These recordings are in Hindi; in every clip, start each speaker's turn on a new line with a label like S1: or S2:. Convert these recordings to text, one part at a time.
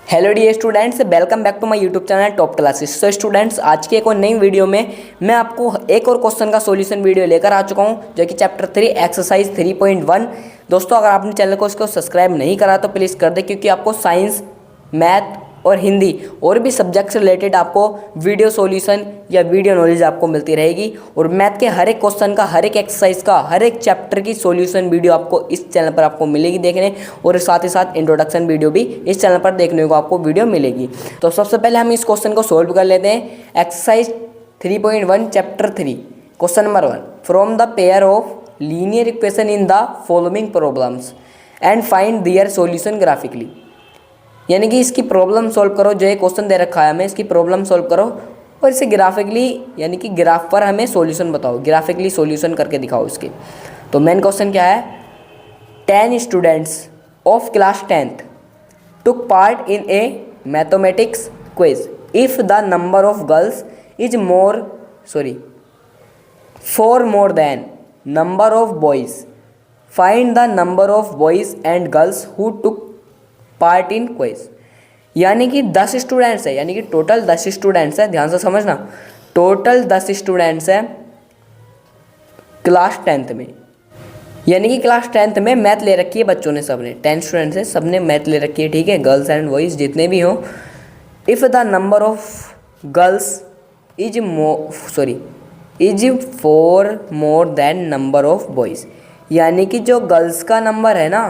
S1: Hello dear students, welcome back to my YouTube channel top classes. So students, आज की एक और नई वीडियो में मैं आपको एक और क्वेश्चन का सॉल्यूशन वीडियो लेकर आ चुका हूं, जो कि चैप्टर 3 एक्सरसाइज 3.1। दोस्तों, अगर आपने चैनल को इसको सब्सक्राइब नहीं करा तो प्लीज़ कर दे, क्योंकि आपको साइंस, मैथ और हिंदी और भी सब्जेक्ट से रिलेटेड आपको वीडियो सॉल्यूशन या वीडियो नॉलेज आपको मिलती रहेगी। और मैथ के हर एक क्वेश्चन का, हर एक एक्सरसाइज का, हर एक चैप्टर की सॉल्यूशन वीडियो आपको इस चैनल पर आपको मिलेगी देखने, और साथ ही साथ इंट्रोडक्शन वीडियो भी इस चैनल पर देखने को आपको वीडियो मिलेगी। तो सबसे पहले हम इस क्वेश्चन को सोल्व कर लेते हैं। Exercise 3.1 chapter 3, question number 1, from the pair of linear equation in the following problems and find their solution graphically. यानी कि इसकी प्रॉब्लम सॉल्व करो। जो ये क्वेश्चन दे रखा है हमें, इसकी प्रॉब्लम सॉल्व करो और इसे ग्राफिकली यानी कि ग्राफ पर हमें सॉल्यूशन बताओ, ग्राफिकली सॉल्यूशन करके दिखाओ इसके। तो मेन क्वेश्चन क्या है? 10 students of class 10th took part in A mathematics quiz. If the number of girls is four more than number of boys, find the number of boys and girls who took part in quiz. यानी कि 10 स्टूडेंट्स है, यानी कि टोटल 10 स्टूडेंट्स है। ध्यान से समझना, टोटल 10 स्टूडेंट्स है क्लास 10th में। यानी कि क्लास 10th में मैथ ले रखी है बच्चों ने, सबने 10 स्टूडेंट्स है, सबने मैथ ले रखी है, ठीक है, गर्ल्स एंड बॉयज जितने भी हों। If the number of girls is four more than number of boys, यानी कि जो गर्ल्स का नंबर है ना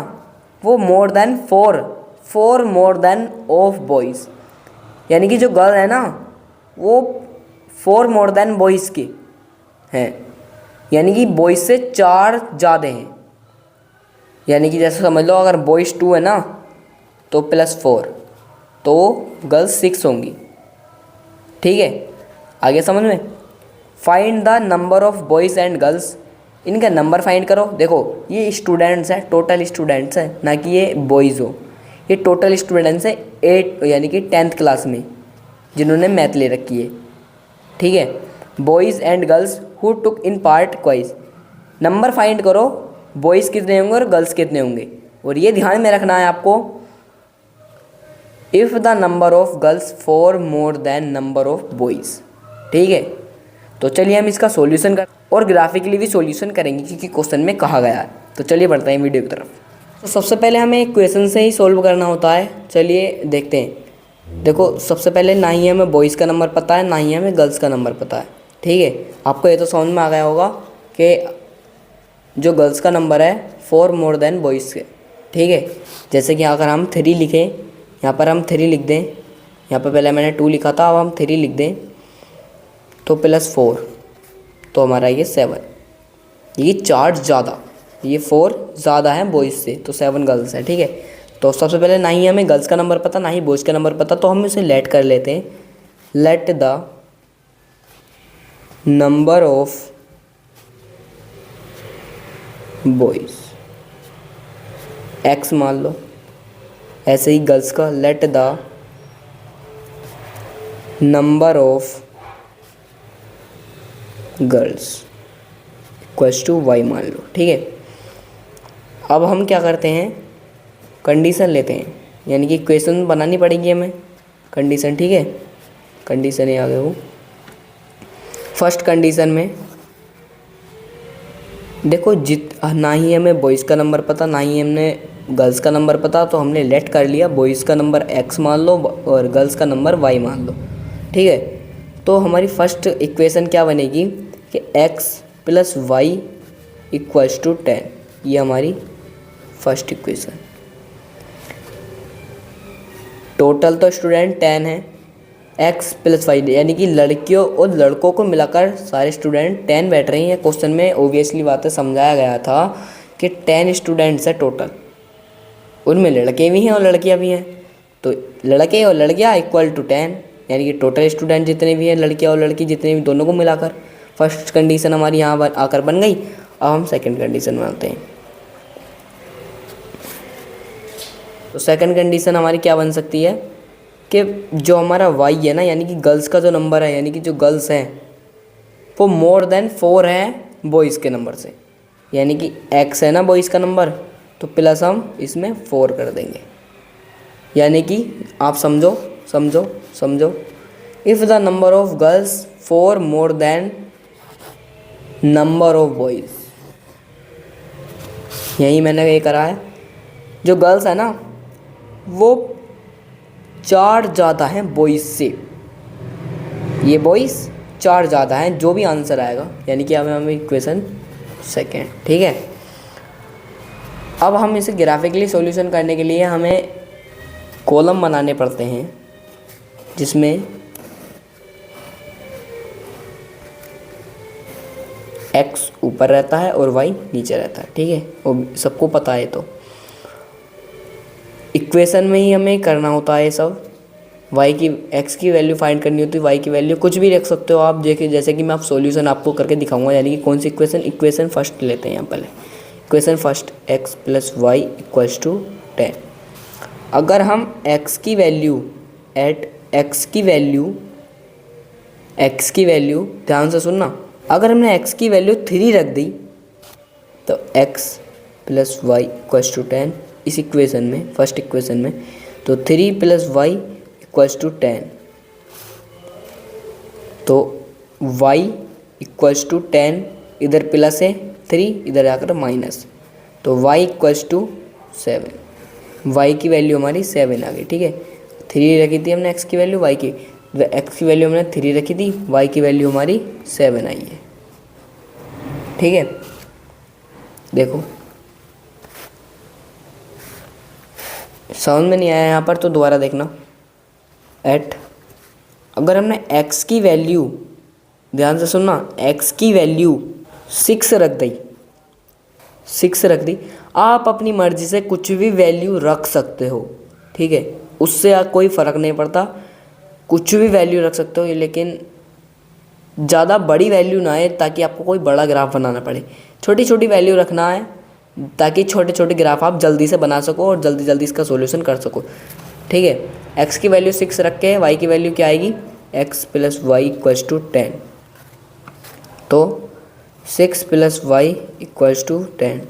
S1: वो more than four more than of boys, यानी कि जो गर्ल है ना वो 4 मोर देन बॉयज़ की हैं, यानी कि बॉयज़ से 4 ज़्यादा हैं। यानी कि जैसे समझ लो, अगर बॉयज़ 2 है ना तो +4, तो गर्ल्स 6 होंगी, ठीक है। आगे समझ में? Find the number of boys and girls, इनका नंबर फाइंड करो। देखो, ये स्टूडेंट्स हैं, टोटल स्टूडेंट्स हैं, ना कि ये बॉयज़ हो। ये टोटल स्टूडेंट्स है 8 यानी कि 10th क्लास में जिन्होंने मैथ ले रखी है, ठीक है। Boys and girls who took in part quiz, number find करो, बॉयज़ कितने होंगे और गर्ल्स कितने होंगे। और ये ध्यान में रखना है आपको, if the number of girls 4 more than number of boys, ठीक है। तो चलिए हम इसका सॉल्यूशन कर और ग्राफिकली भी सॉल्यूशन करेंगे, क्योंकि क्वेश्चन में कहा गया है। तो चलिए बढ़ते हैं वीडियो की तरफ। तो सबसे पहले हमें इक्वेशन से ही सॉल्व करना होता है। चलिए देखते हैं। देखो, सबसे पहले ना ही हमें बॉयज़ का नंबर पता है, ना ही हमें गर्ल्स का नंबर पता है, ठीक है। आपको ये तो समझ में आ गया होगा कि जो गर्ल्स का नंबर है 4 मोर देन बॉयज़ के, ठीक है। जैसे कि अगर हम 3 लिखें, यहाँ पर हम 3 लिख दें, यहाँ पर पहले मैंने 2 लिखा था, अब हम 3 लिख दें तो +4, तो हमारा ये 7। ये 4 ज़्यादा, ये 4 ज़्यादा है बॉयज़ से, तो 7 गर्ल्स है, ठीक है। तो सबसे पहले ना ही हमें गर्ल्स का नंबर पता, ना ही बॉयज़ का नंबर पता, तो हम इसे लेट कर लेते हैं। Let the number of boys x मान लो, ऐसे ही गर्ल्स का let the number of girls equals to y मान लो, ठीक है। अब हम क्या करते हैं, कंडीशन लेते हैं, यानी कि इक्वेशन बनानी पड़ेगी हमें, कंडीशन, ठीक है। कंडीशन ये आ गए वो। फर्स्ट कंडीशन में देखो, ना ही हमें बॉयज़ का नंबर पता, ना ही हमने गर्ल्स का नंबर पता, तो हमने लेट कर लिया, बॉयज़ का नंबर x मान लो और गर्ल्स का नंबर y मान लो, ठीक है। तो हमारी फर्स्ट इक्वेशन क्या बनेगी कि x + y इक्वल्स टू 10, ये हमारी फर्स्ट इक्वेशन। टोटल तो स्टूडेंट 10 है, x + y यानी कि लड़कियों और लड़कों को मिलाकर सारे स्टूडेंट 10 बैठ रही हैं। क्वेश्चन में ओबियसली बातें समझाया गया था कि 10 स्टूडेंट्स है टोटल, उनमें लड़के भी हैं और लड़कियां भी हैं, तो लड़के और लड़कियां इक्वल टू 10, यानी कि टोटल स्टूडेंट जितने भी हैं, लड़कियां और लड़की जितने भी, दोनों को मिलाकर फर्स्ट कंडीशन हमारी यहाँ आकर बन गई। अब हम सेकंड कंडीशन बनाते हैं। तो सेकंड कंडीशन हमारी क्या बन सकती है कि जो हमारा y है ना, यानी कि गर्ल्स का जो नंबर है, यानी कि जो गर्ल्स हैं वो मोर देन 4 है बॉयज़ के नंबर से, यानी कि x है ना बॉयज़ का नंबर, तो प्लस हम इसमें 4 कर देंगे, यानी कि आप समझो समझो समझो, if the number of girls 4 more than number of boys, यही मैंने ये करा है। जो गर्ल्स है ना वो 4 ज़्यादा हैं बॉयज़ से, ये बॉयज़ 4 ज़्यादा हैं, जो भी आंसर आएगा, यानी कि अब हमें इक्वेशन सेकेंड। ठीक है, अब हम इसे ग्राफिकली सॉल्यूशन करने के लिए हमें कॉलम बनाने पड़ते हैं, जिसमें x ऊपर रहता है और y नीचे रहता है। ठीक है, वो सबको पता है। तो इक्वेशन में ही हमें करना होता है सब। x की वैल्यू फाइंड करनी होती है, y की वैल्यू कुछ भी रख सकते हो आप। देखिए जैसे कि मैं आप सॉल्यूशन आपको करके दिखाऊंगा, यानी कि कौन सी इक्वेशन फर्स्ट लेते हैं यहाँ पहले। Equation first x plus y equals to 10। अगर हम x की वैल्यू x की वैल्यू ध्यान से सुनना, अगर हमने x की वैल्यू 3 रख दी तो x plus y equals to 10 इस इक्वेशन में, फर्स्ट इक्वेशन में, तो 3 प्लस वाई इक्वल्स टू 10, तो y इक्वल्स टू 10, इधर प्लस है 3, इधर आकर माइनस, तो y इक्वल्स टू 7। y की वैल्यू हमारी 7 आ गई। ठीक है, 3 रखी थी हमने x की वैल्यू, x की वैल्यू हमने 3 रखी थी, y की वैल्यू हमारी 7 आई है। ठीक है, देखो समझ में नहीं आया यहाँ पर तो दोबारा देखना। अगर हमने x की वैल्यू, ध्यान से सुनना, x की वैल्यू 6 रख दी, आप अपनी मर्ज़ी से कुछ भी वैल्यू रख सकते हो। ठीक है, उससे कोई फ़र्क नहीं पड़ता, कुछ भी वैल्यू रख सकते हो, लेकिन ज़्यादा बड़ी वैल्यू ना आए, ताकि आपको कोई बड़ा ग्राफ बनाना पड़े। छोटी छोटी वैल्यू रखना है, ताकि छोटे छोटे ग्राफ आप जल्दी से बना सको और जल्दी जल्दी इसका सॉल्यूशन कर सको। ठीक है, x की वैल्यू 6 रख के y की वैल्यू क्या आएगी, x plus y equals to 10, तो 6 plus y equals to 10,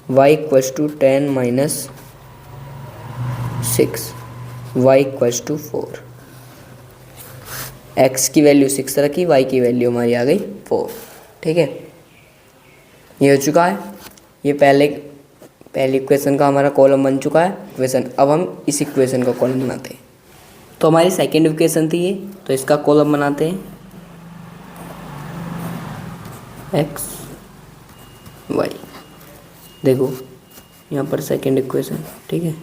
S1: y equals to 10 minus 6, y equals to 4। x की वैल्यू 6 रखी, y की वैल्यू हमारी आ गई 4। ठीक है, ये हो चुका है, ये पहली इक्वेशन का हमारा कॉलम बन चुका है इक्वेशन। अब हम इस इक्वेशन का कॉलम बनाते हैं। तो हमारी सेकेंड इक्वेशन थी ये, तो इसका कॉलम बनाते हैं x y। देखो यहाँ पर सेकेंड इक्वेशन, ठीक है,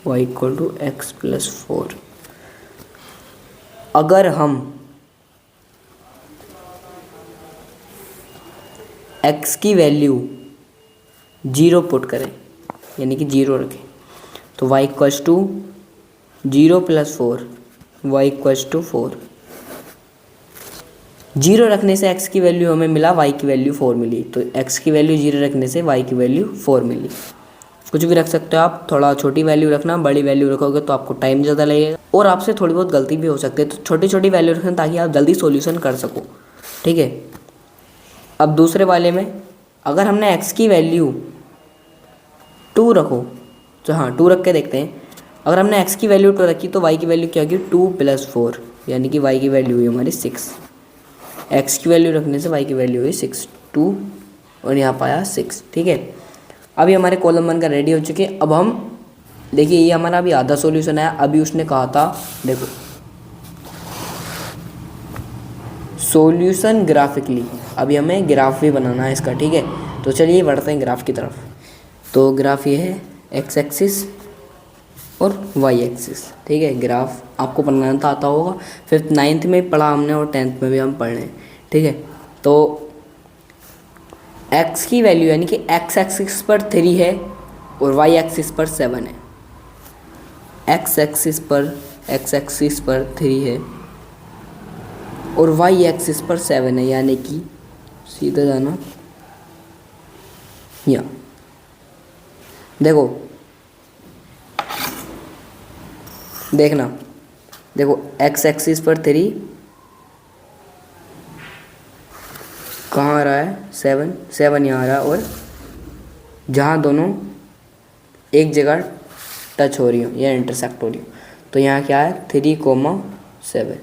S1: y equal to x plus 4। अगर हम x की वैल्यू 0 पुट करें, यानी कि 0 रखें, तो y equals to 0 plus 4, y equals to 4। 0 रखने से x की वैल्यू हमें मिला, y की वैल्यू 4 मिली, तो x की वैल्यू 0 रखने से y की वैल्यू 4 मिली। कुछ भी रख सकते हो आप, थोड़ा छोटी वैल्यू रखना, बड़ी वैल्यू रखोगे तो आपको टाइम ज़्यादा लगेगा और आपसे थोड़ी बहुत गलती भी हो सकती है। तो छोटी छोटी वैल्यू रखना ताकि आप जल्दी सॉल्यूशन कर सको। ठीक है, अब दूसरे वाले में अगर हमने x की वैल्यू 2 रखो, तो हाँ 2 रख के देखते हैं। अगर हमने x की वैल्यू 2 रखी तो y की वैल्यू क्या होगी, 2 प्लस 4, यानी कि y की वैल्यू हुई हमारी 6। x की वैल्यू रखने से y की वैल्यू हुई 6, 2 और यहाँ पाया 6। ठीक है, अभी हमारे कॉलम बनकर रेडी हो चुके हैं। अब हम देखिए, ये हमारा अभी आधा सॉल्यूशन है। अभी उसने कहा था, देखो सॉल्यूशन ग्राफिकली, अभी हमें ग्राफ भी बनाना है इसका। ठीक है, तो चलिए बढ़ते हैं ग्राफ की तरफ। तो ग्राफ ये है, एक्स एक्सिस और वाई एक्सिस। ठीक है, ग्राफ आपको बनाना तो आता होगा, 5th 9th में पढ़ा हमने और 10th में भी हम पढ़ रहे हैं। ठीक है, तो x की वैल्यू यानी कि x एक्सिस पर 3 है और y एक्सिस पर 7 है। x एक्सिस पर 3 है और y एक्सिस पर 7 है, यानी कि सीधा जाना यहाँ। देखो देखना, देखो x एक्सिस पर 3 कहाँ आ रहा है, 7 यहाँ आ रहा है, और जहाँ दोनों एक जगह टच हो रही हो या इंटरसेक्ट हो रही हो तो यहाँ क्या है 3,7।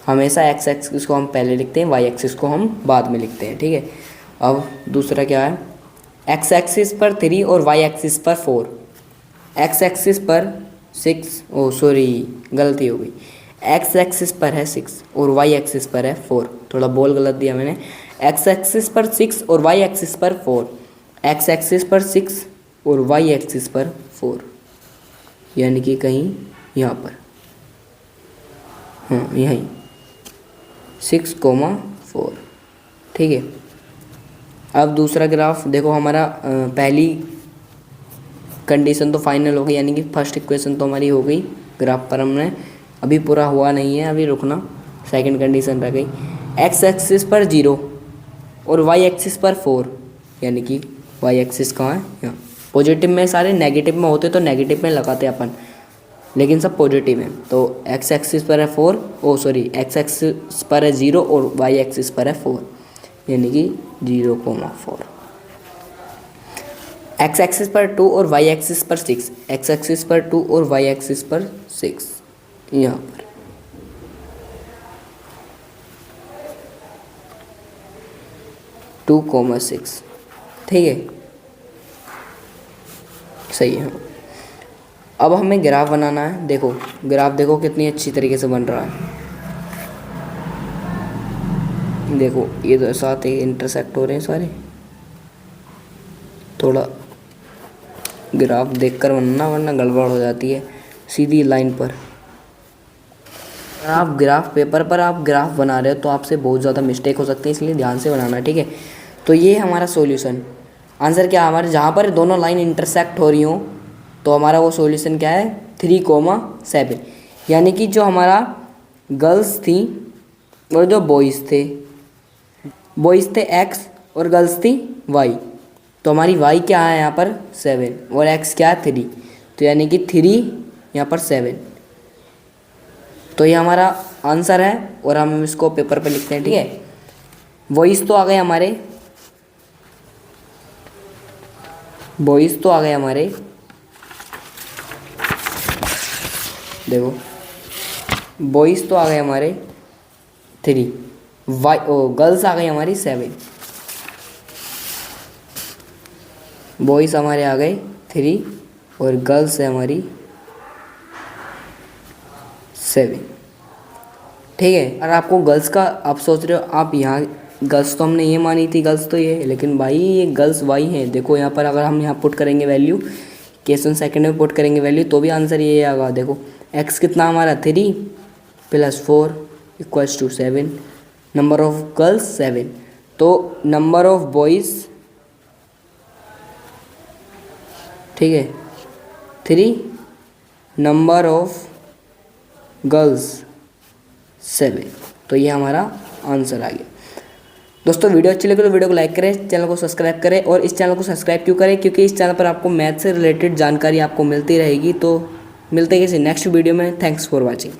S1: हमेशा एक्स एक्सिस को हम पहले लिखते हैं, वाई एक्सिस को हम बाद में लिखते हैं, ठीक है। अब दूसरा क्या है, एक्स एक्सिस पर 3 और वाई एक्सिस पर 4। एक्स एक्सिस पर 6, ओ सॉरी गलती हो गई, एक्स एक्सिस पर है 6 और वाई एक्सिस पर है 4, थोड़ा बोल गलत दिया मैंने। एक्स एक्सिस पर 6 और वाई एक्सिस पर 4, एक्स एक्सिस पर 6 और वाई एक्सिस पर 4, यानी कि कहीं यहाँ पर, हाँ यहीं 6,4, ठीक है। अब दूसरा ग्राफ देखो, हमारा पहली कंडीशन तो फाइनल हो गई, यानी कि फर्स्ट इक्वेशन तो हमारी हो गई ग्राफ पर। हमने अभी पूरा हुआ नहीं है, अभी रुकना, सेकंड कंडीशन रह गई। एक्स एक्सिस पर 0 और वाई एक्सिस पर 4, यानी कि वाई एक्सिस कहाँ है, यहाँ। पॉजिटिव में सारे, नेगेटिव में होते तो नेगेटिव में लगाते अपन, लेकिन सब पॉजिटिव है। तो एक्स एक्सिस पर है 4, ओ सॉरी एक्स एक्सिस पर है 0 और वाई एक्सिस पर है 4, यानी कि 0,4। एक्स एक्सिस पर 2 और वाई एक्सिस पर 6, एक्स एक्सिस पर 2 और वाई एक्सिस पर 6, यहाँ पर। टू कोमा 6, ठीक है, सही है। अब हमें ग्राफ बनाना है। देखो ग्राफ देखो कितनी अच्छी तरीके से बन रहा है। देखो ये तो साथ ही इंटरसेक्ट हो रहे हैं सारे। थोड़ा ग्राफ देखकर बनना, वरना गड़बड़ हो जाती है सीधी लाइन पर। आप ग्राफ पेपर पर आप ग्राफ बना रहे हो तो आपसे बहुत ज़्यादा मिस्टेक हो सकती है, इसलिए ध्यान से बनाना, ठीक है। तो ये हमारा सॉल्यूशन, आंसर क्या है हमारे, जहाँ पर दोनों लाइन इंटरसेक्ट हो रही हो तो हमारा वो सॉल्यूशन क्या है 3,7, यानी कि जो हमारा गर्ल्स थी और जो बॉयज़ थे, बॉयज़ थे एक्स और गर्ल्स थी वाई, तो हमारी वाई क्या है यहाँ पर 7 और एक्स क्या है 3, तो यानी कि 3 यहाँ पर 7, तो ये हमारा आंसर है। और हम इसको पेपर पे लिखते हैं, ठीक है। बॉयज़ तो आ गए हमारे, बॉयज़ तो आ गए हमारे, देखो बॉयज़ तो आ गए हमारे 3, वाई ओ गर्ल्स आ गई हमारी 7, बॉयज़ हमारे आ गए 3 और गर्ल्स है हमारी 7, ठीक है। और आपको गर्ल्स का, आप सोच रहे हो आप यहाँ गर्ल्स तो हमने ये मानी थी, गर्ल्स तो ये है, लेकिन भाई ये गर्ल्स वाई हैं। देखो यहाँ पर अगर हम यहाँ पुट करेंगे वैल्यू, क्वेश्चन सेकंड में पुट करेंगे वैल्यू, तो भी आंसर ये आएगा। देखो एक्स कितना हमारा 3 + 4 = 7, नंबर ऑफ गर्ल्स 7, तो नंबर ऑफ बॉयज़, ठीक है 3, नंबर ऑफ गर्ल्स 7, तो ये हमारा आंसर आ गया। दोस्तों वीडियो अच्छी लगे तो वीडियो को लाइक करें, चैनल को सब्सक्राइब करें। और इस चैनल को सब्सक्राइब क्यों करें, क्योंकि इस चैनल पर आपको मैथ से रिलेटेड जानकारी आपको मिलती रहेगी। तो मिलते हैं किसी नेक्स्ट वीडियो में। Thanks for watching.